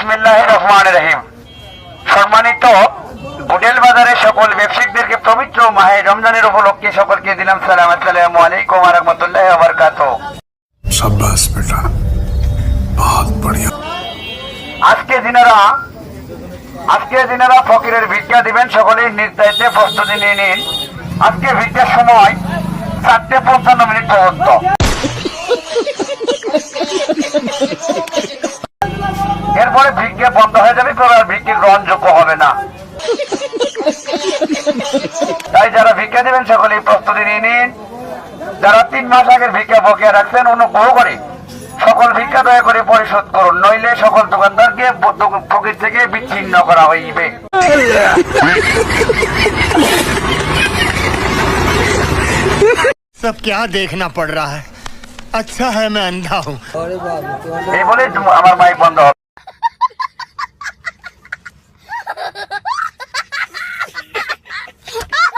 বিসমিল্লাহির রহমানির রহিম। সম্মানিত হোটেল বাজারের সকল ব্যবসায়িকদেরকে পবিত্র মাহে রমজানের উপলক্ষে সকলকে দিলাম সালাম, আসসালামু আলাইকুম ওয়া রাহমাতুল্লাহি ওয়া বারাকাতুহু। शाबाश बेटा, बहुत बढ़िया। আজকে দিনারা ফকিরের ভিক্ষা দিবেন, সকলেই নির্ধারিত প্রস্তুতি নিয়ে নিন। আজকে ভিক্ষার সময় 4:55 পর্যন্ত। এরপরে ভিক্ষা বন্ধ হয়ে যাবে, তবে আর ভিক্ষা গ্রহণযোগ্য হবে না। তাই যারা ভিক্ষা দিবেন সকলেই প্রস্তুতি নিয়ে নিন। যারা 3 মাস আগের ভিক্ষা বকেয়া রাখছেন, অনুগ্রহ করে সকল ভিক্ষা দয়া করে পরিশোধ করুন, নইলে সকল দোকানদারকে ফকির থেকে বিচ্ছিন্ন করা হইবে। सब क्या देखना पड़ रहा है। अच्छा है मैं अंधा हूँ। এই বলে আমার মাইক বন্ধ হবে।